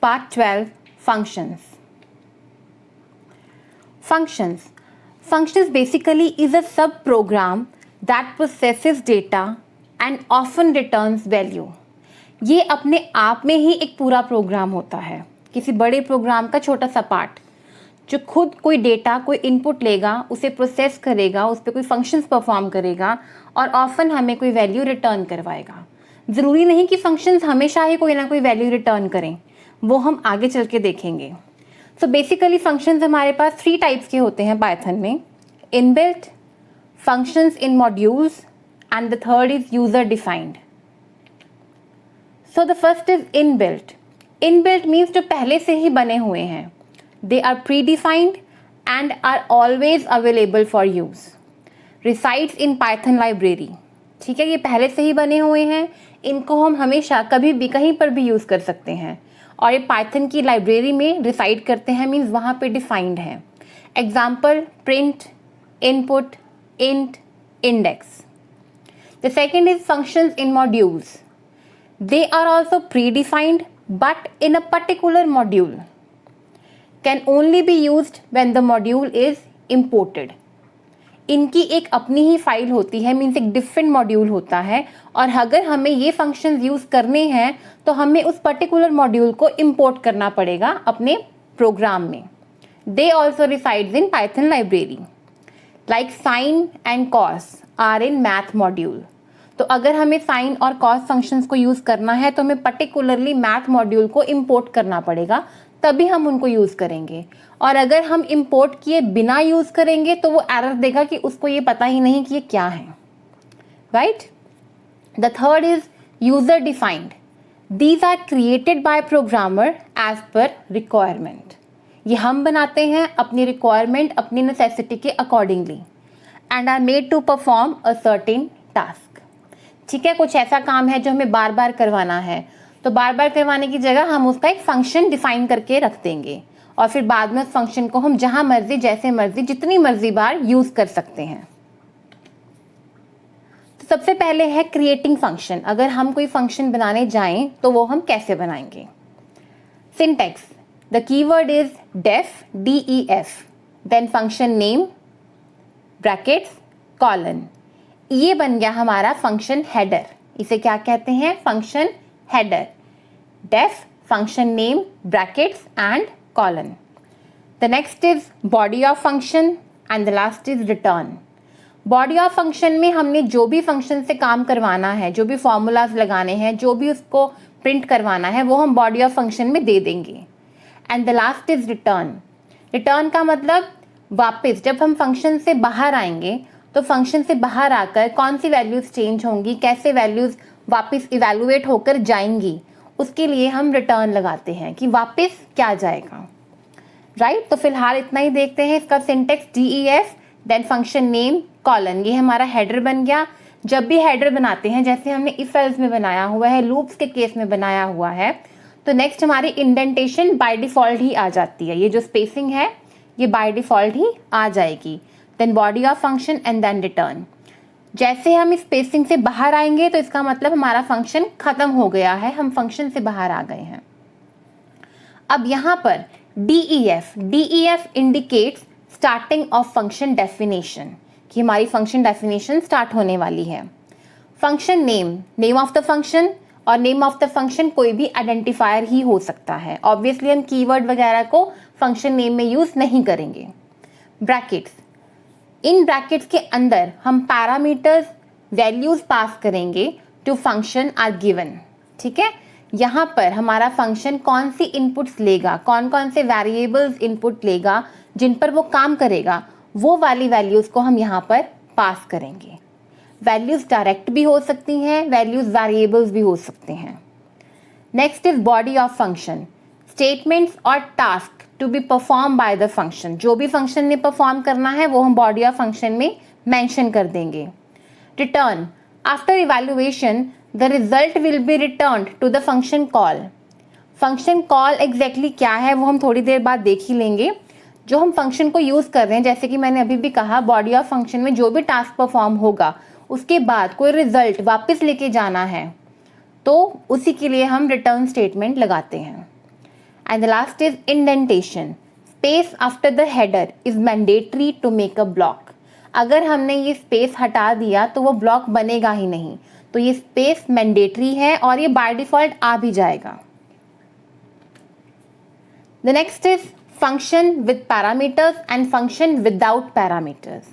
Part 12, Functions. Functions basically is a sub-program that processes data and often returns value. ये अपने आप में ही एक पूरा प्रोग्राम होता है, किसी बड़े प्रोग्राम का छोटा सा पार्ट जो खुद कोई डेटा, कोई इनपुट लेगा, उसे प्रोसेस करेगा, उस पर कोई फंक्शंस परफॉर्म करेगा और ऑफन हमें कोई वैल्यू रिटर्न करवाएगा. ज़रूरी नहीं कि फंक्शंस हमेशा ही कोई ना कोई वैल्यू रिटर्न करें, वो हम आगे चल के देखेंगे. सो बेसिकली फंक्शंस हमारे पास 3 टाइप्स के होते हैं पाइथन में: inbuilt, functions in modules and the third is user defined. So the first is inbuilt. Inbuilt means जो पहले से ही बने हुए हैं. They are predefined and are always available for use. Resides in Python library. ठीक है, ये पहले से ही बने हुए हैं, इनको हम हमेशा कभी भी कहीं पर भी यूज़ कर सकते हैं और ये पाइथन की लाइब्रेरी में रिसाइड करते हैं, मीन्स वहाँ पे डिफाइंड है. Example: print, input, int, index. The second is functions in modules. They are also predefined but in a particular module, can only be used when the module is imported. इनकी एक अपनी ही file होती है, means एक different module होता है और अगर हमें ये फंक्शंस यूज़ करने हैं तो हमें उस पर्टिकुलर मॉड्यूल को इंपोर्ट करना पड़ेगा अपने प्रोग्राम में. They also resides in Python library. Like sine and cos are in math module. तो अगर हमें साइन और कॉस फंक्शंस को यूज़ करना है तो हमें पर्टिकुलरली मैथ मॉड्यूल को इंपोर्ट करना पड़ेगा, तभी हम उनको यूज़ करेंगे. और अगर हम इंपोर्ट किए बिना यूज़ करेंगे तो वो एरर देगा कि उसको ये पता ही नहीं कि ये क्या है. Right. The third is user defined. These are created by programmer as per requirement. ये हम बनाते हैं अपनी रिक्वायरमेंट, अपनी नेसेसिटी के accordingly, and are made to perform a certain task. ठीक है, कुछ ऐसा काम है जो हमें बार बार करवाना है, तो बार बार करवाने की जगह हम उसका एक फंक्शन डिफाइन करके रख देंगे और फिर बाद में उस फंक्शन को हम जहां मर्जी, जैसे मर्जी, जितनी मर्जी बार यूज कर सकते हैं. तो सबसे पहले है क्रिएटिंग फंक्शन. अगर हम कोई फंक्शन बनाने जाएं तो वो हम कैसे बनाएंगे? Syntax: the keyword is def, DEF, then function name, brackets, colon. ये बन गया हमारा फंक्शन हेडर. इसे क्या कहते हैं? Function header. Def, function name, brackets and colon. The next is body of function and the last is return. Body of function में हमने जो भी फंक्शन से काम करवाना है, जो भी फॉर्मूलाज लगाने हैं, जो भी उसको प्रिंट करवाना है, वो हम बॉडी ऑफ फंक्शन में दे देंगे. And the last is return. Return का मतलब वापस जब हम फंक्शन से बाहर आएंगे तो फंक्शन से बाहर आकर कौन सी वैल्यूज चेंज होंगी, कैसे वैल्यूज वापस इवेलुएट होकर जाएंगी, उसके लिए हम रिटर्न लगाते हैं कि वापस क्या जाएगा. राइट. तो फिलहाल इतना ही देखते हैं. इसका syntax DEF, then function name, colon. ये हमारा हेडर बन गया. जब भी हेडर बनाते हैं, जैसे हमने इफ एल्स में बनाया हुआ है, लूप्स के केस में बनाया हुआ है, तो नेक्स्ट हमारी इंडेंटेशन बाय डिफॉल्ट ही आ जाती है. ये जो स्पेसिंग है ये बाय डिफॉल्ट ही आ जाएगी. Then body of function and then return. जैसे हम इस स्पेसिंग से बाहर आएंगे तो इसका मतलब हमारा फंक्शन खत्म हो गया है, हम फंक्शन से बाहर आ गए हैं. अब यहाँ पर DEF indicates starting of function definition, कि हमारी फंक्शन डेफिनेशन स्टार्ट होने वाली है. Function name, name of the function, और नेम ऑफ द फंक्शन कोई भी आइडेंटिफायर ही हो सकता है. ऑब्वियसली हम कीवर्ड वगैरह को फंक्शन नेम में यूज नहीं करेंगे. ब्रैकेट्स, इन ब्रैकेट्स के अंदर हम पैरामीटर्स, वैल्यूज पास करेंगे टू फंक्शन आर गिवन. ठीक है, यहाँ पर हमारा फंक्शन कौन सी इनपुट्स लेगा, कौन कौन से वेरिएबल्स इनपुट लेगा जिन पर वो काम करेगा, वो वाली वैल्यूज को हम यहाँ पर पास करेंगे. वैल्यूज डायरेक्ट भी हो सकती हैं, वैल्यूज वेरिएबल्स भी हो सकते हैं. Next is body of function. Statements और task to be perform by the function. जो भी फंक्शन ने परफॉर्म करना है वो हम बॉडी ऑफ फंक्शन में मेंशन कर देंगे. Return, after evaluation the result will be returned to the function call. Function call exactly क्या है वो हम थोड़ी देर बाद देख ही लेंगे. जो हम फंक्शन को यूज़ कर रहे हैं, जैसे कि मैंने अभी भी कहा, बॉडी ऑफ फंक्शन में जो भी टास्क परफॉर्म होगा उसके बाद कोई रिजल्ट वापस लेके जाना है तो उसी के लिए हम रिटर्न स्टेटमेंट लगाते हैं. And the last is indentation. Space after the header is mandatory to make a block. अगर हमने ये स्पेस हटा दिया तो वो ब्लॉक बनेगा ही नहीं, तो ये स्पेस मैंडेटरी है और ये बाय डिफॉल्ट आ भी जाएगा. The next is function with parameters and function without parameters.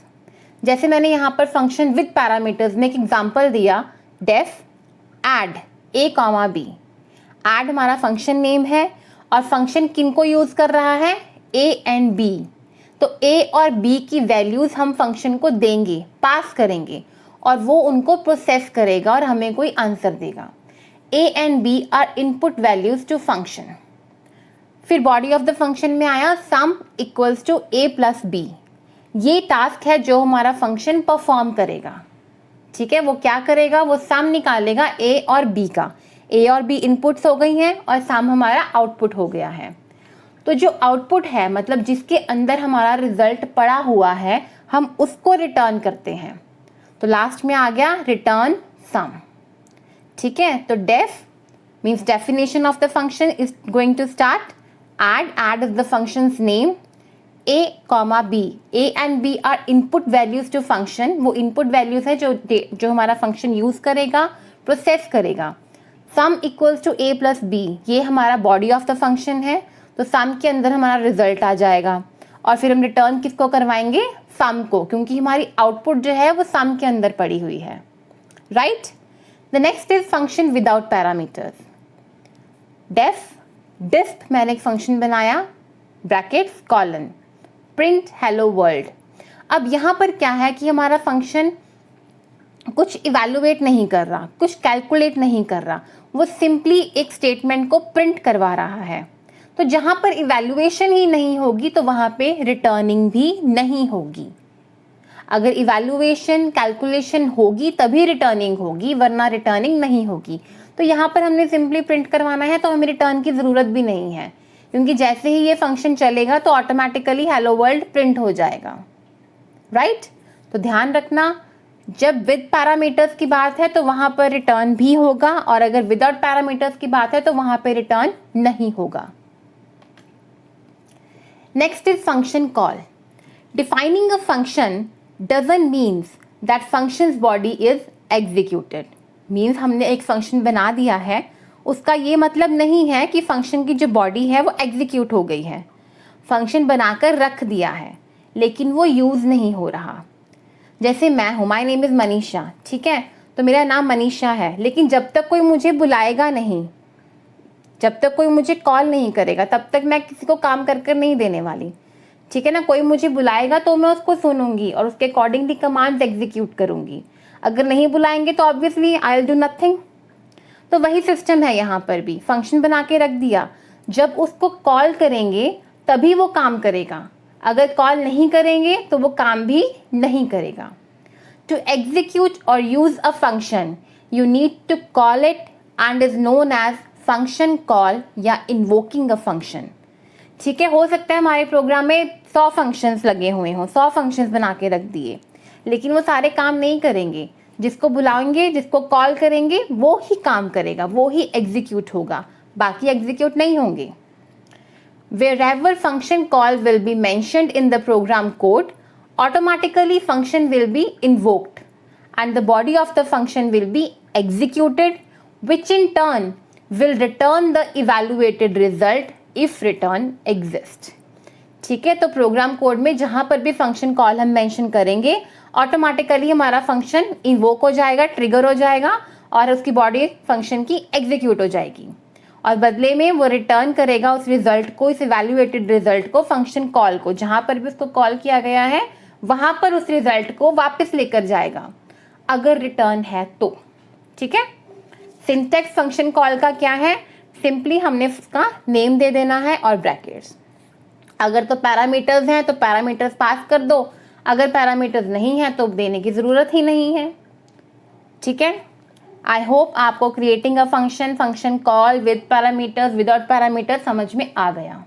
जैसे मैंने यहाँ पर function with parameters में एक एग्जाम्पल दिया, def add a, b. add हमारा फंक्शन नेम है और फंक्शन किनको यूज कर रहा है, a and b. तो a और b की वैल्यूज हम फंक्शन को देंगे, पास करेंगे और वो उनको प्रोसेस करेगा और हमें कोई आंसर देगा. a and b are input values to function. फिर बॉडी ऑफ द फंक्शन में आया sum equals to a plus b. ये टास्क है जो हमारा फंक्शन परफॉर्म करेगा. ठीक है, वो क्या करेगा, वो सम निकालेगा a और b का. a और b इनपुट्स हो गई हैं और सम हमारा आउटपुट हो गया है. तो जो आउटपुट है मतलब जिसके अंदर हमारा रिजल्ट पड़ा हुआ है, हम उसको रिटर्न करते हैं. तो लास्ट में आ गया रिटर्न सम. ठीक है, तो def means definition of the function is going to start. add is the function's name. a, b. a and b are input values to function. वो input values है जो हमारा function use करेगा, process करेगा. sum equals to a plus b. ये हमारा body of the function है, तो sum के अंदर हमारा result आ जाएगा और फिर हम return किसको करवाएंगे, sum को, क्योंकि हमारी output जो है वो sum के अंदर पड़ी हुई है. Right? The next is function without parameters. def डिस्प मैंने एक फंक्शन बनाया, brackets colon, print hello world. अब यहाँ पर क्या है कि हमारा फंक्शन कुछ इवैल्यूएट नहीं कर रहा, कुछ कैलकुलेट नहीं कर रहा, वो सिंपली एक स्टेटमेंट को प्रिंट करवा रहा है. तो जहाँ पर इवैल्यूएशन ही नहीं होगी तो वहाँ पे रिटर्निंग भी नहीं होगी. अगर इवैल्यूएशन कैलकुलेशन होगी तभी रिटर्निंग होगी, वरना रिटर्निंग नहीं होगी. तो यहाँ पर हमने सिंपली प्रिंट करवाना है तो हमें रिटर्न की ज़रूरत भी नहीं है, क्योंकि जैसे ही ये फंक्शन चलेगा तो ऑटोमेटिकली हेलो वर्ल्ड प्रिंट हो जाएगा. राइट? तो ध्यान रखना, जब विद पैरामीटर्स की बात है तो वहाँ पर रिटर्न भी होगा और अगर विदाउट पैरामीटर्स की बात है तो वहाँ पर रिटर्न नहीं होगा. Next is function call. Defining a function doesn't means that function's body is executed. Means हमने एक फंक्शन बना दिया है, उसका ये मतलब नहीं है कि फंक्शन की जो बॉडी है वो एग्जीक्यूट हो गई है. फंक्शन बनाकर रख दिया है लेकिन वो यूज़ नहीं हो रहा. जैसे मैं हूँ, माई नेम इज़ मनीषा. ठीक है, तो मेरा नाम मनीषा है, लेकिन जब तक कोई मुझे बुलाएगा नहीं, जब तक कोई मुझे कॉल नहीं करेगा, तब तक मैं किसी को काम कर नहीं देने वाली. ठीक है ना, कोई मुझे बुलाएगा तो मैं उसको सुनूंगी और उसके अकॉर्डिंगली कमांड्स एग्जीक्यूट करूंगी. अगर नहीं बुलाएंगे तो obviously I will do nothing. तो वही सिस्टम है यहाँ पर भी. फंक्शन बना के रख दिया, जब उसको कॉल करेंगे तभी वो काम करेगा, अगर कॉल नहीं करेंगे तो वो काम भी नहीं करेगा. टू एग्जीक्यूट और use a function you need to call it and is known as function call या इन्वोकिंग अ फंक्शन. ठीक है, हो सकता है हमारे प्रोग्राम में 100 फंक्शंस लगे हुए हों, 100 फंक्शंस बना के रख दिए, लेकिन वो सारे काम नहीं करेंगे. जिसको बुलाएंगे, जिसको कॉल करेंगे वो ही काम करेगा, वो ही एग्जीक्यूट होगा, बाकी एग्जीक्यूट नहीं होंगे. Wherever function call will be mentioned in the program code, automatically function will be invoked and the body of the function will be executed, which in turn will return the evaluated result if return exists. ठीक है, तो program code में जहां पर भी function call हम mention करेंगे, automatically हमारा फंक्शन इन्वोक हो जाएगा, ट्रिगर हो जाएगा और उसकी बॉडी फंक्शन की एग्जीक्यूट हो जाएगी और बदले में वो रिटर्न करेगा उस रिजल्ट को, इस इवैल्यूएटेड रिजल्ट को, फंक्शन कॉल को, जहां पर भी उसको कॉल किया गया है वहां पर उस रिजल्ट को वापस लेकर जाएगा अगर रिटर्न है तो. ठीक है, सिंटैक्स फंक्शन कॉल का क्या है, सिंपली हमने उसका नेम दे देना है और ब्रैकेट्स. अगर तो पैरामीटर्स हैं तो पैरामीटर्स पास कर दो, अगर पैरामीटर्स नहीं है तो देने की ज़रूरत ही नहीं है. ठीक है, आई होप आपको creating a function, function call with parameters, without parameters समझ में आ गया.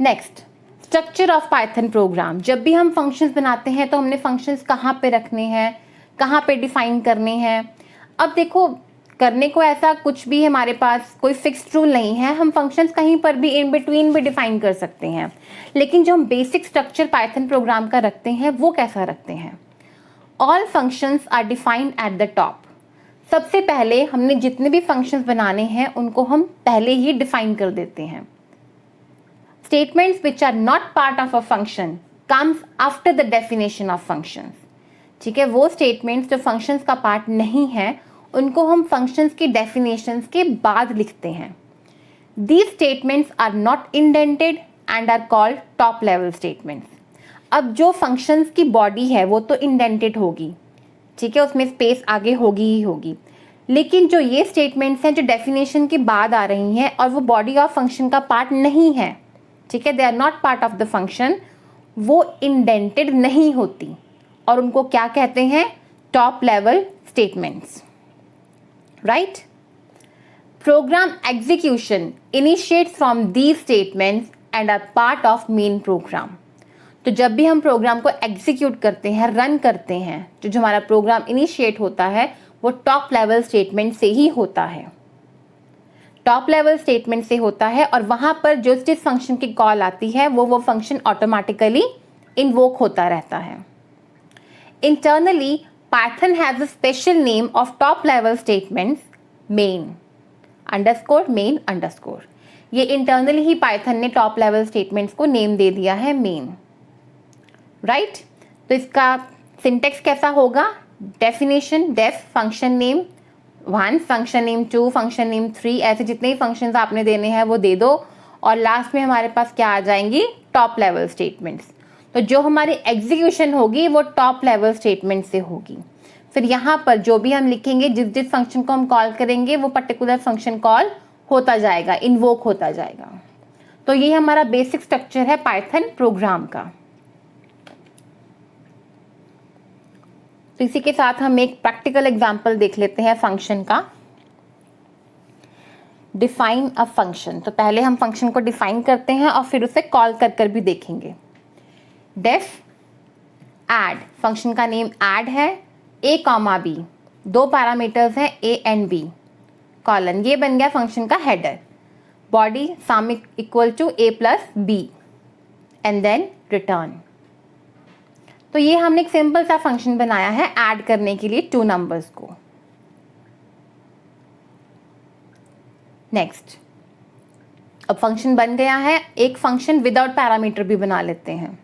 Next, structure of Python programme. जब भी हम फंक्शंस बनाते हैं तो हमने फंक्शंस कहाँ पे रखने हैं, कहाँ पे डिफाइन करने हैं. अब देखो, करने को ऐसा कुछ भी हमारे पास कोई फिक्स्ड रूल नहीं है, हम फंक्शंस कहीं पर भी इन बिटवीन भी डिफाइन कर सकते हैं। लेकिन जो हम बेसिक स्ट्रक्चर पाइथन प्रोग्राम का रखते हैं वो कैसा रखते हैं? All functions are defined at the top. सबसे पहले हमने जितने भी फंक्शंस बनाने हैं उनको हम पहले ही डिफाइन कर देते हैं। Statements which are not part of a function comes after the definition of functions. ठीक है, वो स्टेटमेंट्स जो फंक्शंस का पार्ट नहीं है उनको हम फंक्शंस की डेफिनेशंस के बाद लिखते हैं। These statements are not indented and are called top level statements. अब जो फंक्शंस की बॉडी है वो तो इंडेंटेड होगी, ठीक है, उसमें स्पेस आगे होगी ही होगी, लेकिन जो ये स्टेटमेंट्स हैं जो डेफिनेशन के बाद आ रही हैं और वो बॉडी ऑफ फंक्शन का पार्ट नहीं है, ठीक है, they are not part of the function, वो इंडेंटेड नहीं होती और उनको क्या कहते हैं? Top level statements, right? Program execution initiates from these statements and are part of main program. तो जब भी हम प्रोग्राम को एग्जीक्यूट करते हैं, रन करते हैं, जो हमारा प्रोग्राम इनिशिएट होता है वो टॉप लेवल स्टेटमेंट से ही होता है, टॉप लेवल स्टेटमेंट से होता है। और वहां पर जो जिस फंक्शन की कॉल आती है वो फंक्शन ऑटोमेटिकली इन्वोक होता रहता है। Internally Python has a special name of top level statements, main underscore main underscore. ये इंटरनली ही पाइथन ने टॉप लेवल स्टेटमेंट्स को नेम दे दिया है मेन, राइट? तो इसका सिंटेक्स कैसा होगा? Definition def, function name 1, function name 2, function name 3, ऐसे जितने ही फंक्शंस आपने देने हैं वो दे दो और लास्ट में हमारे पास क्या आ जाएंगी? Top level statements. तो जो हमारी एग्जीक्यूशन होगी वो टॉप लेवल स्टेटमेंट से होगी। फिर यहाँ पर जो भी हम लिखेंगे, जिस जिस फंक्शन को हम कॉल करेंगे वो पर्टिकुलर फंक्शन कॉल होता जाएगा, इन्वोक होता जाएगा। तो ये हमारा बेसिक स्ट्रक्चर है पाइथन प्रोग्राम का। तो इसी के साथ हम एक प्रैक्टिकल एग्जांपल देख लेते हैं फंक्शन का। डिफाइन अ फंक्शन, तो पहले हम फंक्शन को डिफाइन करते हैं और फिर उसे कॉल कर भी देखेंगे। डेफ ऐड, फंक्शन का नेम ऐड है, a, b, 2 पैरामीटर्स हैं a एंड b, कॉलन, ये बन गया फंक्शन का header. Body sum equal to a plus b and then return. तो ये हमने एक सिंपल सा फंक्शन बनाया है ऐड करने के लिए 2 नंबर्स को। नेक्स्ट, अब फंक्शन बन गया है, एक फंक्शन विदाउट पैरामीटर भी बना लेते हैं।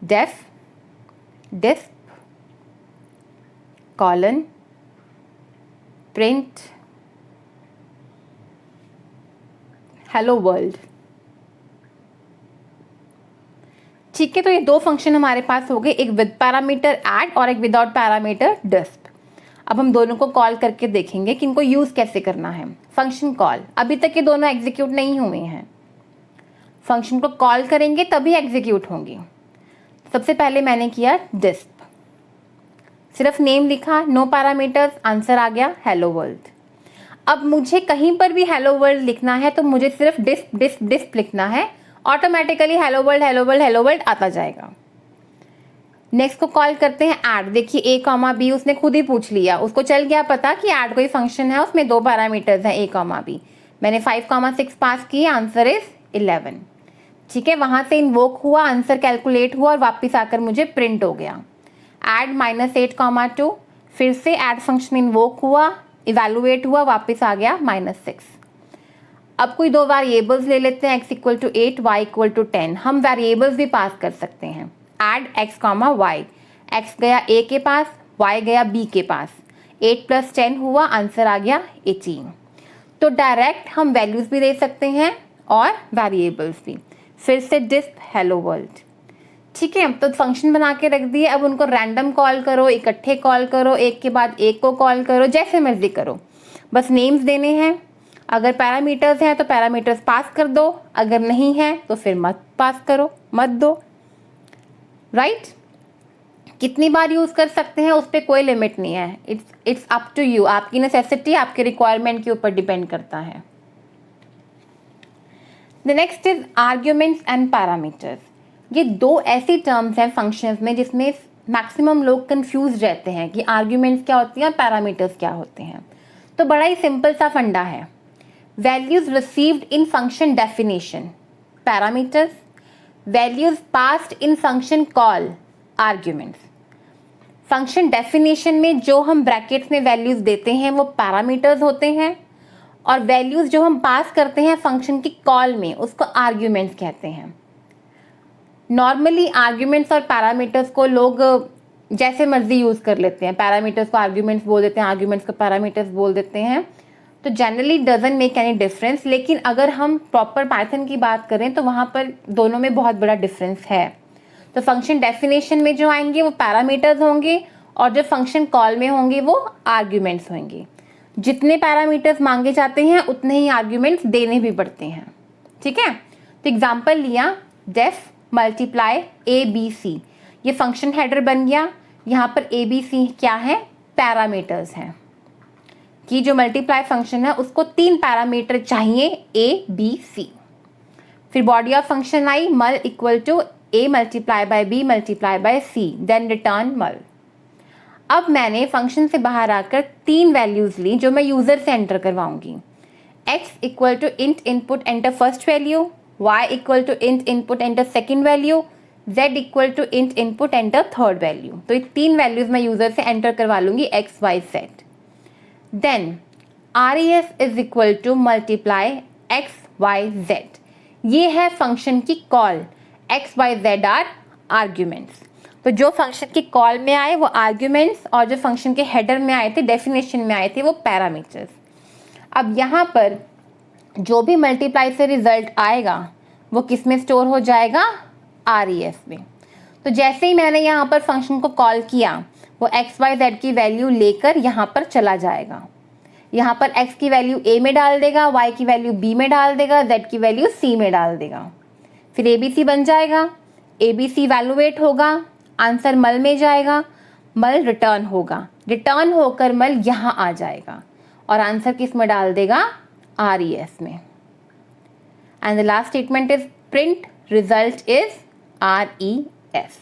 डेफ डिस्प कॉलन प्रिंट हेलो वर्ल्ड। ठीक है, तो ये 2 फंक्शन हमारे पास हो गए, एक विद पैरामीटर ऐड और एक विदाउट पैरामीटर डिस्प। अब हम दोनों को कॉल करके देखेंगे कि इनको यूज कैसे करना है। फंक्शन कॉल, अभी तक ये दोनों एग्जीक्यूट नहीं हुए हैं, फंक्शन को कॉल करेंगे तभी एग्जीक्यूट होंगे। सबसे पहले मैंने किया डिस्प, सिर्फ नेम लिखा, नो पैरामीटर्स, आंसर आ गया हेलो वर्ल्ड। अब मुझे कहीं पर भी हेलो वर्ल्ड लिखना है तो मुझे सिर्फ डिस्प डिस्प डिस्प लिखना है, automatically hello world hello world hello world आता जाएगा। नेक्स्ट को कॉल करते हैं ऐड। देखिए a, b उसने खुद ही पूछ लिया, उसको चल गया पता कि ऐड कोई फंक्शन है, उसमें 2 पैरामीटर्स हैं a, b। मैंने 5, 6 पास किए, आंसर इज 11। ठीक है, वहां से इन्वोक हुआ, आंसर कैलकुलेट हुआ और वापस आकर मुझे प्रिंट हो गया। ऐड -8, 2, फिर से ऐड फंक्शन इन्वोक हुआ, इवेलुएट हुआ, वापस आ गया -6। अब कोई 2 वेरिएबल्स ले लेते हैं, x = 8, y = 10। हम वेरिएबल्स भी पास कर सकते हैं। ऐड x, y, x गया a के पास, y गया b के पास, 8 + 10 हुआ, आंसर आ गया 18। तो डायरेक्ट हम वैल्यूज भी दे सकते हैं और वेरिएबल्स भी। फिर से डिस्प हेलो वर्ल्ड। ठीक है, तो फंक्शन बना के रख दिए, अब उनको रैंडम कॉल करो, इकट्ठे कॉल करो, एक के बाद एक को कॉल करो, जैसे मर्जी करो, बस नेम्स देने हैं। अगर पैरामीटर्स हैं तो पैरामीटर्स पास कर दो, अगर नहीं है तो फिर मत पास करो, मत दो, राइट? कितनी बार यूज कर सकते हैं उस पर कोई लिमिट नहीं है, इट्स अप टू यू, आपकी नेसेसिटी, आपके रिक्वायरमेंट के ऊपर डिपेंड करता है। The next is arguments and parameters. ये 2 ऐसी टर्म्स हैं फंक्शंस में जिसमें मैक्सिमम लोग कंफ्यूज रहते हैं कि आर्ग्यूमेंट्स क्या होती हैं, पैरामीटर्स क्या होते हैं। तो तो बड़ा ही सिंपल सा फंडा है, values received in function definition parameters, values passed in function call arguments. Function definition में जो हम ब्रैकेट्स में वैल्यूज देते हैं वो पैरामीटर्स होते हैं, और वैल्यूज जो हम पास करते हैं फंक्शन की कॉल में उसको आर्ग्यूमेंट्स कहते हैं। नॉर्मली आर्ग्यूमेंट्स और पैरामीटर्स को लोग जैसे मर्जी यूज़ कर लेते हैं, पैरामीटर्स को आर्ग्यूमेंट्स बोल देते हैं, आर्ग्यूमेंट्स को पैरामीटर्स बोल देते हैं, तो generally doesn't make any difference. लेकिन अगर हम प्रॉपर पाइथन की बात करें तो वहाँ पर दोनों में बहुत बड़ा डिफरेंस है। तो फंक्शन डेफिनेशन में जो आएंगे वो पैरामीटर्स होंगे, और जो फंक्शन कॉल में होंगे वो आर्ग्यूमेंट्स होंगे। जितने पैरामीटर्स मांगे जाते हैं उतने ही आर्ग्यूमेंट्स देने भी पड़ते हैं, ठीक है। तो एग्जाम्पल लिया, def multiply A B C, ये फंक्शन हेडर बन गया। यहाँ पर ए बी सी क्या है, पैरामीटर्स हैं, कि जो मल्टीप्लाई फंक्शन है उसको 3 पैरामीटर चाहिए ए बी सी। फिर बॉडी ऑफ फंक्शन आई, mul equal to A multiply by B multiply by C, then return mul. अब मैंने फंक्शन से बाहर आकर 3 वैल्यूज ली जो मैं यूजर से एंटर करवाऊंगी। x equal to int input enter first value, y equal to int input enter second value, z equal to int input enter third value. तो ये 3 वैल्यूज मैं यूजर से एंटर करवा लूंगी x y z। Then res is equal to multiply x y z, ये है function की call, x y z are arguments. तो जो फंक्शन की कॉल में आए वो आर्ग्यूमेंट्स, और जो फंक्शन के हेडर में आए थे, डेफिनेशन में आए थे, वो पैरामीटर्स। अब यहाँ पर जो भी मल्टीप्लाई से रिजल्ट आएगा वो किस में स्टोर हो जाएगा, res में। तो जैसे ही मैंने यहाँ पर फंक्शन को कॉल किया वो x y z की वैल्यू लेकर यहाँ पर चला जाएगा। यहाँ पर x की वैल्यू a में डाल देगा, y की वैल्यू b में डाल देगा, z की वैल्यू c में डाल देगा। फिर abc बन जाएगा, abc इवैल्यूएट होगा, आंसर मल में जाएगा, मल रिटर्न होगा, रिटर्न होकर मल यहाँ आ जाएगा, और आंसर किस में डाल देगा, res में। And the last statement is print result is res।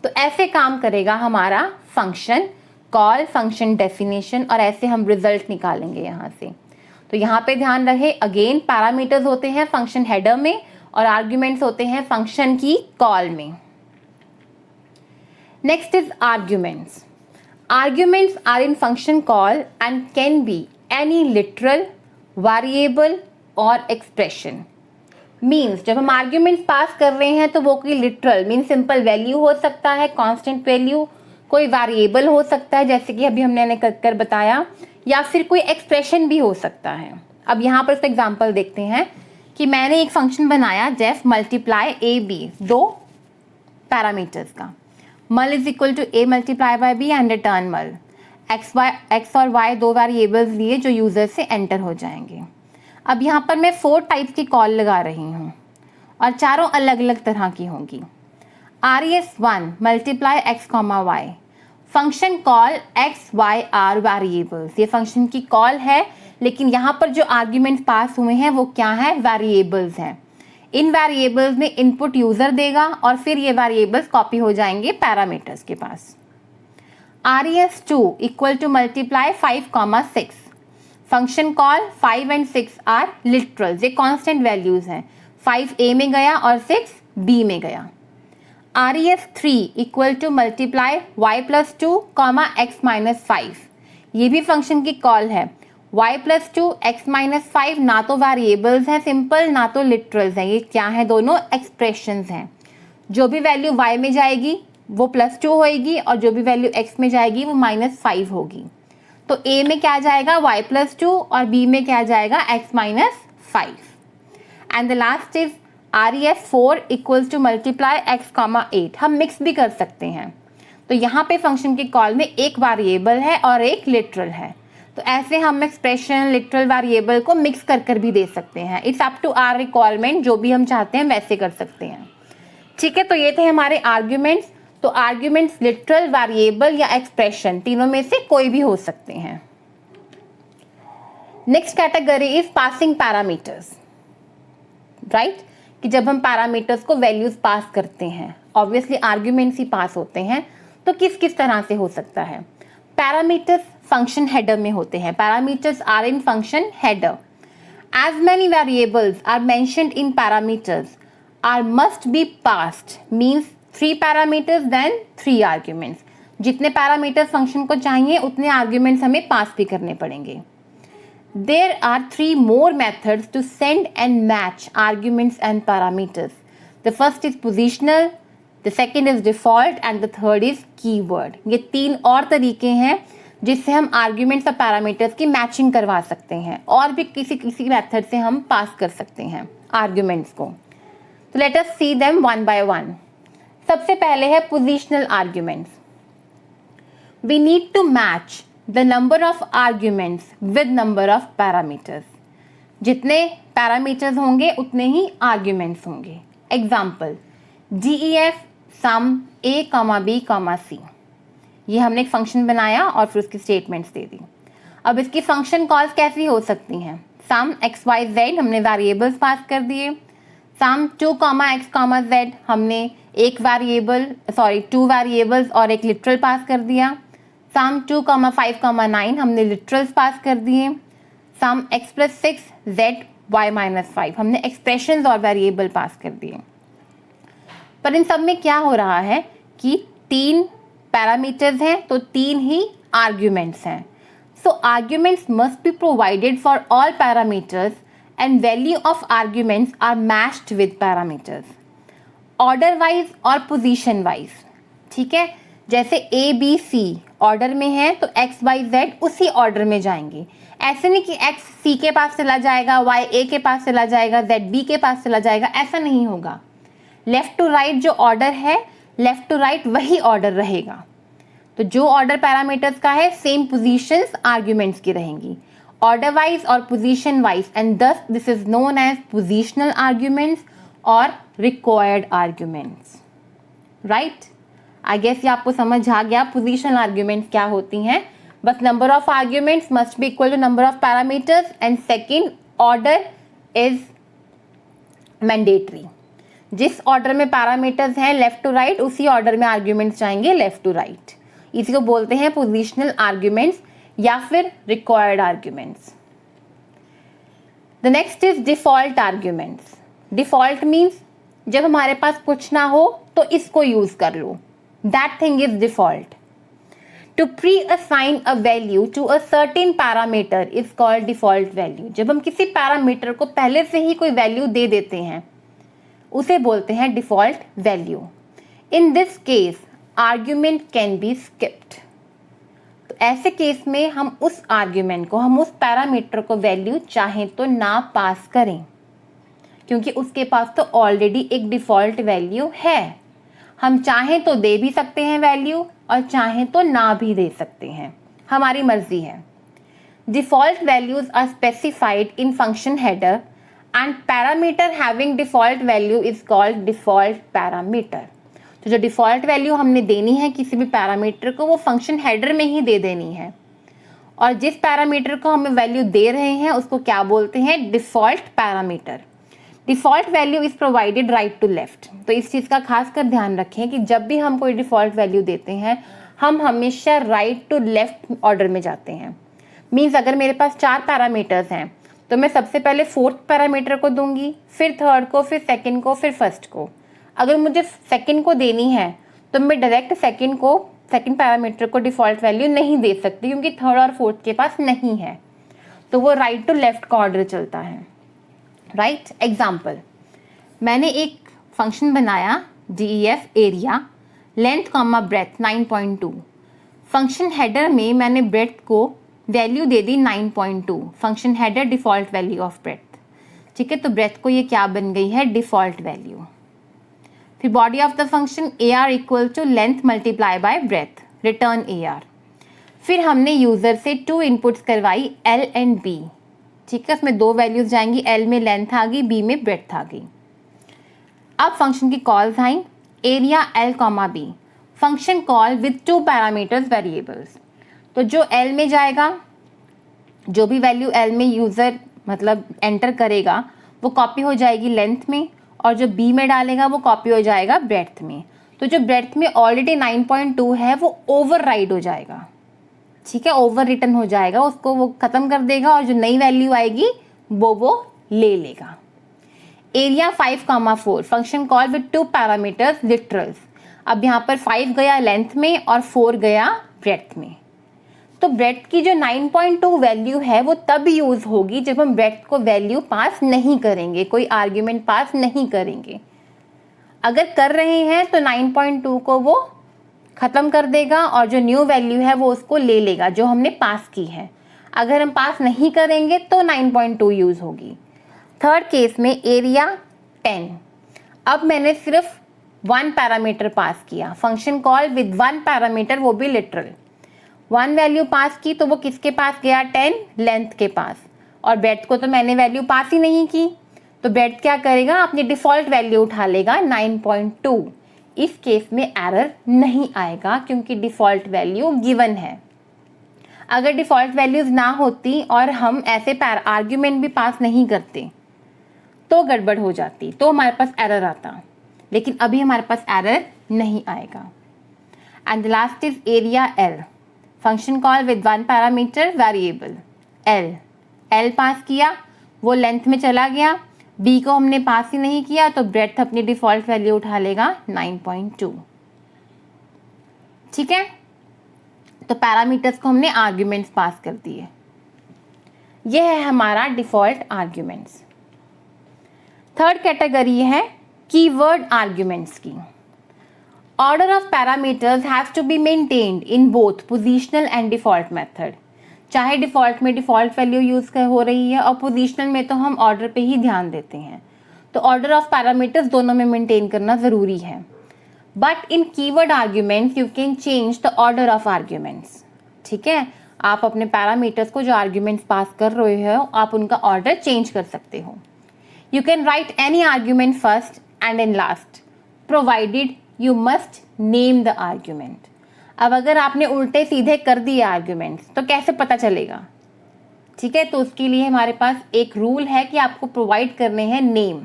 तो ऐसे काम करेगा हमारा फंक्शन कॉल, फंक्शन डेफिनेशन, और ऐसे हम रिजल्ट निकालेंगे यहाँ से। तो यहाँ पे ध्यान रहे, अगेन पैरामीटर्स होते हैं फंक्शन हेडर में और आर्ग्यूमेंट्स होते हैं फंक्शन की कॉल में। Next is arguments. Arguments are in function call and can be any literal, variable और एक्सप्रेशन। मीन्स जब हम आर्ग्यूमेंट्स पास कर रहे हैं तो वो कोई लिटरल मीन सिंपल वैल्यू हो सकता है, कांस्टेंट वैल्यू, कोई वेरिएबल हो सकता है जैसे कि अभी हमने कर बताया, या फिर कोई एक्सप्रेशन भी हो सकता है। अब यहाँ पर इसका एग्जांपल देखते हैं कि मैंने एक फंक्शन बनाया डेफ मल्टीप्लाई ए बी, 2 पैरामीटर्स का, mul is equal to A multiply by B and return mul. X और वाई 2 वेरिएबल्स लिए जो यूजर से एंटर हो जाएंगे। अब यहाँ पर मैं 4 टाइप्स की कॉल लगा रही हूँ और चारों अलग अलग तरह की होंगी। res1 multiply X comma Y, function call X Y are variables, ये फंक्शन की कॉल है, लेकिन यहाँ पर जो आर्ग्यूमेंट्स पास हुए हैं वो क्या है, वेरिएबल्स हैं। इन वेरिएबल्स में इनपुट यूजर देगा और फिर ये वेरिएबल्स कॉपी हो जाएंगे पैरामीटर्स के पास। res2 equal to multiply 5 comma 6, function call 5 and 6 are literals, ये कांस्टेंट वैल्यूज हैं, 5 a में गया और 6 b में गया। res3 equal to multiply y plus 2 comma x minus 5, ये भी फंक्शन की कॉल है। y प्लस 2 x माइनस 5 ना तो वेरिएबल्स हैं सिंपल, ना तो लिटरल्स हैं, ये क्या है, दोनों एक्सप्रेशंस हैं। जो भी वैल्यू y में जाएगी वो प्लस 2 होएगी और जो भी वैल्यू x में जाएगी वो माइनस 5 होगी। तो a में क्या जाएगा, y प्लस 2, और b में क्या जाएगा, x minus 5। And the last is res4 equals to multiply x comma 8, हम मिक्स भी कर सकते हैं। तो यहाँ पे फंक्शन की कॉल में एक वेरिएबल है और एक लिटरल है, तो ऐसे हम एक्सप्रेशन लिटरल वेरिएबल को मिक्स कर भी दे सकते हैं। It's up to our requirement, जो भी हम चाहते हैं वैसे कर सकते हैं, ठीक है। तो ये थे हमारे आर्ग्यूमेंट्स। तो आर्ग्यूमेंट्स लिटरल, वेरिएबल या एक्सप्रेशन, तीनों में से कोई भी हो सकते हैं। Next category is passing parameters, right, कि जब हम पैरामीटर्स को वैल्यूज पास करते हैं, ऑब्वियसली आर्ग्यूमेंट्स ही पास होते हैं, तो किस किस तरह से हो सकता है। पैरामीटर्स फंक्शन हेडर में होते हैं. Parameters are in function header. As many variables are mentioned in parameters are must be passed means 3 parameters then 3 arguments. जितने पैरामीटर्स फंक्शन को चाहिए उतने आर्ग्यूमेंट्स हमें पास भी करने पड़ेंगे. There are 3 more methods to send and match arguments and parameters. The first is positional, the second is default and the third is keyword. ये 3 और तरीके हैं जिससे हम आर्ग्यूमेंट्स और पैरामीटर्स की मैचिंग करवा सकते हैं और भी किसी मेथड से हम पास कर सकते हैं आर्ग्यूमेंट्स को. तो let us see them one by one. सबसे पहले है positional arguments. We need to match the number of arguments with number of parameters. जितने पैरामीटर्स होंगे उतने ही आर्ग्यूमेंट्स होंगे. Example DEF sum A, B, C. ये हमने एक फंक्शन बनाया और फिर उसकी स्टेटमेंट्स दे दी. अब इसकी फंक्शन कॉल्स कैसी हो सकती हैं? सम XYZ हमने वेरिएबल्स पास कर दिए. सम 2, X, Z हमने टू वेरिएबल्स और एक लिटरल पास कर दिया. सम 2, 5, 9 हमने लिटरल्स पास कर दिए. सम X + 6 Z Y - 5 हमने एक्सप्रेशंस और वेरिएबल पास कर दिए. पर इन सब में क्या हो रहा है कि 3 पैरामीटर्स हैं तो 3 ही आर्ग्यूमेंट्स हैं. So arguments must be provided for all parameters and value of arguments are matched with parameters order wise और पोजीशन वाइज. ठीक है, जैसे ABC ऑर्डर में है तो XYZ उसी ऑर्डर में जाएंगे. ऐसे नहीं कि X C के पास चला जाएगा, Y A के पास चला जाएगा, Z B के पास चला जाएगा. ऐसा नहीं होगा. लेफ्ट टू राइट जो ऑर्डर है लेफ्ट टू राइट वही ऑर्डर रहेगा. तो जो ऑर्डर पैरामीटर्स का है सेम पोजीशंस आर्ग्यूमेंट्स की रहेंगी ऑर्डर वाइज और पोजीशन वाइज एंड दस this is known as positional arguments और required arguments. Right, I guess ये आपको समझ आ गया पोजीशनल आर्ग्यूमेंट्स क्या होती हैं. बस number of arguments must be equal to number of parameters and second order is mandatory. जिस ऑर्डर में पैरामीटर्स हैं लेफ्ट टू राइट उसी ऑर्डर में आर्ग्यूमेंट्स जाएंगे लेफ्ट टू राइट. इसी को बोलते हैं पोजीशनल आर्ग्यूमेंट्स या फिर required arguments. The next is default arguments. Default means जब हमारे पास कुछ ना हो तो इसको यूज कर लो. That thing is default. To pre assign a value to a certain parameter is called default value. जब हम किसी पैरामीटर को पहले से ही कोई वैल्यू दे देते हैं उसे बोलते हैं default value. In this case argument can be skipped. तो ऐसे केस में हम उस आर्ग्यूमेंट को हम उस पैरामीटर को वैल्यू चाहें तो ना पास करें क्योंकि उसके पास तो ऑलरेडी एक डिफॉल्ट वैल्यू है. हम चाहें तो दे भी सकते हैं वैल्यू और चाहें तो ना भी दे सकते हैं, हमारी मर्जी है. Default values are specified in function header and parameter having default value is called default parameter. तो जो डिफॉल्ट वैल्यू हमने देनी है किसी भी पैरामीटर को वो फंक्शन हेडर में ही दे देनी है और जिस पैरामीटर को हमें वैल्यू दे रहे हैं उसको क्या बोलते हैं? Default parameter. Default value is provided right to left. तो इस चीज़ का खास कर ध्यान रखें कि जब भी हम कोई डिफॉल्ट वैल्यू देते हैं हम हमेशा राइट टू लेफ्ट ऑर्डर में जाते हैं. मीन्स अगर मेरे पास 4 पैरामीटर्स हैं तो मैं सबसे पहले 4th पैरामीटर को दूंगी, फिर 3rd को, फिर 2nd को, फिर 1st को. अगर मुझे 2nd को देनी है तो मैं डायरेक्ट 2nd पैरामीटर को डिफॉल्ट वैल्यू नहीं दे सकती क्योंकि 3rd और 4th के पास नहीं है. तो वो राइट टू लेफ्ट का ऑर्डर चलता है. राइट, एग्जाम्पल मैंने एक फंक्शन बनाया DEF area length comma breadth 9.2. Function header में मैंने ब्रेथ को वैल्यू दे दी 9.2. Function header default value of breadth. ठीक है, तो ब्रेथ को ये क्या बन गई है? Default value. फिर body of the function AR equal to length multiply by breadth, return AR. फिर हमने यूजर से 2 इनपुट्स करवाई L एंड B. ठीक है, उसमें 2 वैल्यूज जाएंगी, L में लेंथ आ गई, B में ब्रेथ आ गई. अब फंक्शन की calls eye area L, B. Function call with 2 parameters variables. तो जो L में जाएगा, जो भी वैल्यू L में यूज़र मतलब एंटर करेगा वो कॉपी हो जाएगी लेंथ में और जो B में डालेगा वो कॉपी हो जाएगा ब्रेथ में. तो जो ब्रेथ में ऑलरेडी 9.2 है वो ओवरराइड हो जाएगा. ठीक है, ओवर रिटर्न हो जाएगा, उसको वो खत्म कर देगा और जो नई वैल्यू आएगी वो ले लेगा। Area 5,4 function call with 2 parameters literals. अब यहाँ पर 5 गया लेंथ में और 4 गया ब्रेड्थ में। तो ब्रेड्थ की जो 9.2 वैल्यू है वो तब यूज होगी जब हम ब्रेड्थ को वैल्यू पास नहीं करेंगे, कोई आर्ग्यूमेंट पास नहीं करेंगे। अगर कर रहे हैं तो 9.2 को वो खत्म कर देगा और जो न्यू वैल्यू है वो उसको ले लेगा जो हमने पास की है। अगर हम पास नहीं करेंगे तो 9.2 यूज होगी। थर्ड केस में एरिया 10। अब मैंने सिर्फ 1 पैरामीटर पास किया, फंक्शन कॉल विद 1 पैरामीटर, वो भी लिटरल। 1 वैल्यू पास की तो वो किसके पास गया, 10 लेंथ के पास, और ब्रेड्थ को तो मैंने वैल्यू पास ही नहीं की, तो ब्रेड्थ क्या करेगा, अपनी डिफॉल्ट वैल्यू उठा लेगा 9.2। इस केस में एरर नहीं आएगा क्योंकि डिफॉल्ट वैल्यू गिवन है। अगर डिफॉल्ट वैल्यूज ना होती और हम ऐसे आर्ग्यूमेंट भी पास नहीं करते तो गड़बड़ हो जाती, तो हमारे पास एरर आता, लेकिन अभी हमारे पास एरर नहीं आएगा। And the last is area L, function call with 1 parameter variable L pass किया, वो लेंथ में चला गया, बी को हमने पास ही नहीं किया तो ब्रेड्थ अपनी डिफॉल्ट वैल्यू उठा लेगा 9.2। ठीक है, तो पैरामीटर्स को हमने आर्ग्यूमेंट्स पास कर दिए। यह है हमारा डिफॉल्ट आर्ग्यूमेंट्स। थर्ड कैटेगरी है कीवर्ड आर्ग्यूमेंट्स की। Order of parameters have to be maintained in both positional and default method. चाहे डिफॉल्ट में डिफॉल्ट वैल्यू यूज हो रही है और पोजिशनल में तो हम ऑर्डर पे ही ध्यान देते हैं, तो ऑर्डर ऑफ पैरामीटर्स दोनों में मेंटेन करना ज़रूरी है। But in keyword arguments you can change the order of arguments. ठीक है, आप अपने पैरामीटर्स को जो आर्ग्यूमेंट्स पास कर रहे हो आप उनका ऑर्डर चेंज कर सकते हो। You can write any argument first and in last provided you must name the argument. अब अगर आपने उल्टे सीधे कर दिए आर्ग्यूमेंट्स तो कैसे पता चलेगा? ठीक है, तो उसके लिए हमारे पास एक रूल है कि आपको प्रोवाइड करने हैं नेम।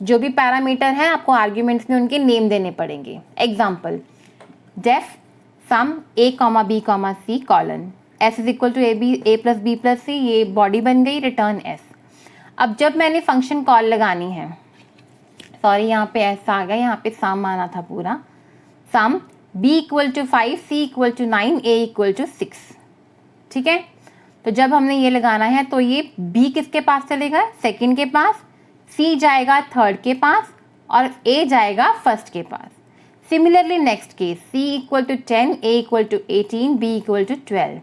जो भी पैरामीटर हैं आपको आर्ग्यूमेंट्स में उनके नेम देने पड़ेंगे। Example, def sum a, b, c colon s is equal to a plus b plus c, ये बॉडी बन गई, रिटर्न s। अब जब मैंने फंक्शन कॉल लगानी है, सॉरी यहाँ पे s आ गया, यहाँ पे सम आना था पूरा, sum b equal to 5, c equal to 9, a equal to 6। ठीक है, तो जब हमने ये लगाना है तो ये b किसके पास चलेगा, सेकंड के पास, c जाएगा थर्ड के पास और a जाएगा फर्स्ट के पास। Similarly next case, c equal to 10, a equal to 18, b equal to 12।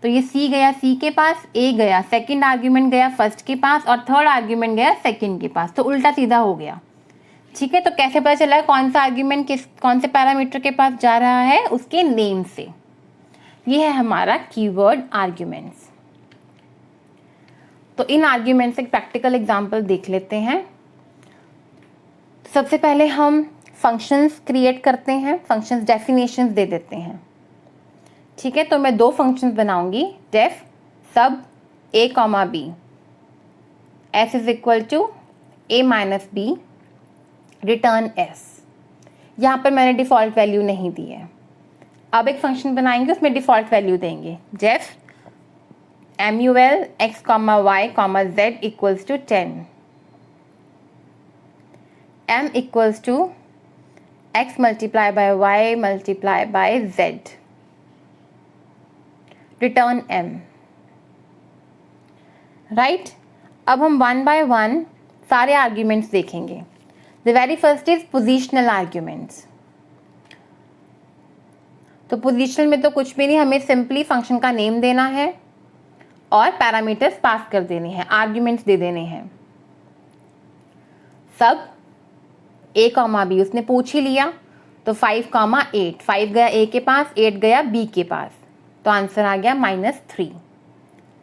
तो ये c गया c के पास, a गया सेकंड आर्ग्यूमेंट गया फर्स्ट के पास और थर्ड आर्ग्यूमेंट गया सेकंड के पास, तो उल्टा सीधा हो गया। ठीक है, तो कैसे पता चला कौन सा आर्ग्यूमेंट कौन से पैरामीटर के पास जा रहा है, उसके नेम से। ये है हमारा कीवर्ड आर्ग्यूमेंट्स। तो इन आर्ग्यूमेंट से एक प्रैक्टिकल एग्जांपल देख लेते हैं। सबसे पहले हम फंक्शंस क्रिएट करते हैं, फंक्शंस डेफिनेशंस दे देते हैं। ठीक है, तो मैं 2 फंक्शंस बनाऊंगी, डेफ सब a, b, s is equal to a minus b, return s। यहाँ पर मैंने डिफ़ॉल्ट वैल्यू नहीं दी है। अब एक फंक्शन बनाएंगे, उसमें डिफ़ॉल्ट वैल्यू देंगे, def mul x, y, z equals to 10, m equals to x multiply by y multiply by z, return m। Right, अब हम 1 बाय 1 सारे आर्ग्यूमेंट्स देखेंगे। The very first is positional arguments. तो positional में तो कुछ भी नहीं, हमें सिंपली फंक्शन का नेम देना है और पैरामीटर्स पास कर देने हैं, आर्ग्यूमेंट्स दे देने हैं। सब a, b उसने पूछ ही लिया, तो 5, 8, 5 गया a के पास, 8 गया b के पास, तो आंसर आ गया -3।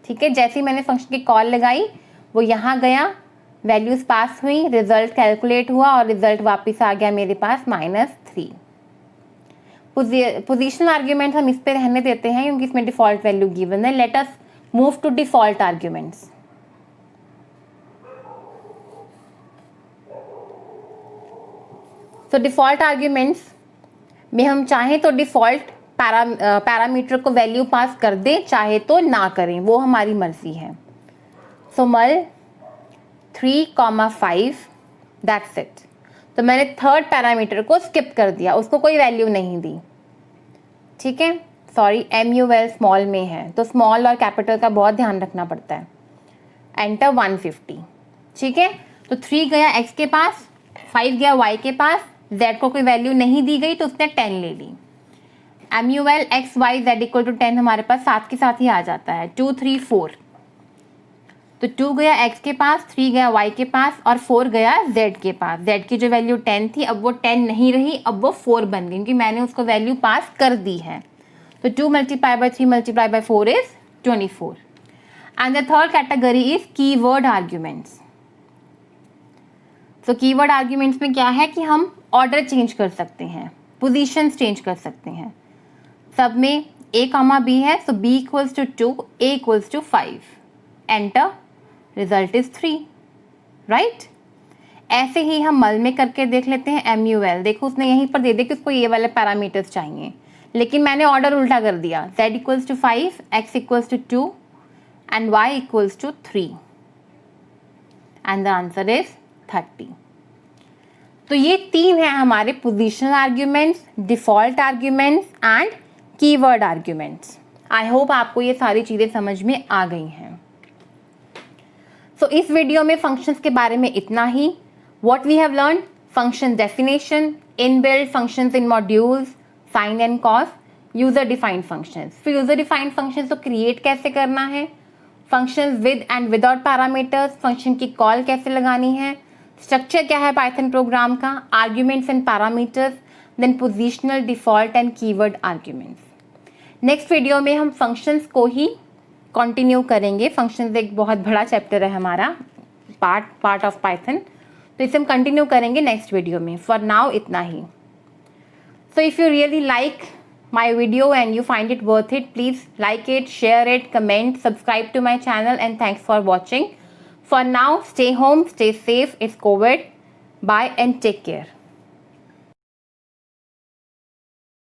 ठीक है, जैसे ही मैंने फंक्शन की कॉल लगाई वो यहाँ गया, वैल्यूज पास हुई, रिजल्ट कैलकुलेट हुआ और रिजल्ट वापस आ गया मेरे पास -3। पोजिशनल आर्ग्यूमेंट हम इस पे रहने देते हैं क्योंकि इसमें डिफॉल्ट वैल्यू गिवन है। Let us move to default arguments. तो डिफॉल्ट आर्ग्यूमेंट्स में हम चाहें तो डिफॉल्ट पैरामीटर को वैल्यू पास कर दें, चाहे तो ना करें, वो हमारी मर्जी है। सो मल 3,5 दैट्स इट। तो मैंने थर्ड पैरामीटर को स्किप कर दिया, उसको कोई वैल्यू नहीं दी, ठीक है। सॉरी, MUL स्मॉल में है तो स्मॉल और कैपिटल का बहुत ध्यान रखना पड़ता है। एंटर 150, ठीक है। तो 3 गया x के पास, 5 गया y के पास, z को कोई वैल्यू नहीं दी गई तो उसने 10 ले ली। MUL x y z equal to 10 हमारे पास साथ के साथ ही आ जाता है। 2 3 4, तो 2 गया x के पास, 3 गया y के पास और 4 गया z के पास। z की जो वैल्यू 10 थी अब वो 10 नहीं रही, अब वो 4 बन गई क्योंकि मैंने उसको वैल्यू पास कर दी है। तो 2 multiply by 3 multiply by 4 is 24। And the third category is keyword arguments. तो कीवर्ड आर्ग्यूमेंट्स में क्या है कि हम ऑर्डर चेंज कर सकते हैं, पोजीशंस चेंज कर सकते हैं। सब में a, b है, so b equals to 2, a equals to 5, enter, result is 3, right. ऐसे ही हम मल में करके देख लेते हैं। MUL देखो उसने यहीं पर दे दिया कि उसको ये वाले पैरामीटर्स चाहिए, लेकिन मैंने ऑर्डर उल्टा कर दिया। z equals to 5, x equals to 2 and y equals to 3 and the answer is 30। तो ये 3 है हमारे positional arguments, default arguments and keyword arguments. I hope आपको ये सारी चीज़ें समझ में आ गई हैं। सो इस वीडियो में फंक्शंस के बारे में इतना ही। What we have learn: function definition, inbuilt functions in modules, sine and cos, user defined functions. फिर यूजर डिफाइंड फंक्शंस को क्रिएट कैसे करना है, functions with and without parameters, function की कॉल कैसे लगानी है, स्ट्रक्चर क्या है पाइथन प्रोग्राम का, arguments and parameters, then positional, default and keyword arguments. Next video में हम फंक्शंस को ही कंटिन्यू करेंगे। फंक्शंस एक बहुत बड़ा चैप्टर है हमारा, पार्ट ऑफ पाइथन, तो इसे हम कंटिन्यू करेंगे नेक्स्ट वीडियो में। फॉर नाउ इतना ही। So if you really like my video and you find it worth it, please like it, share it, comment, subscribe to my channel, and thanks for watching. For now, stay home, stay safe, it's COVID. Bye and take care.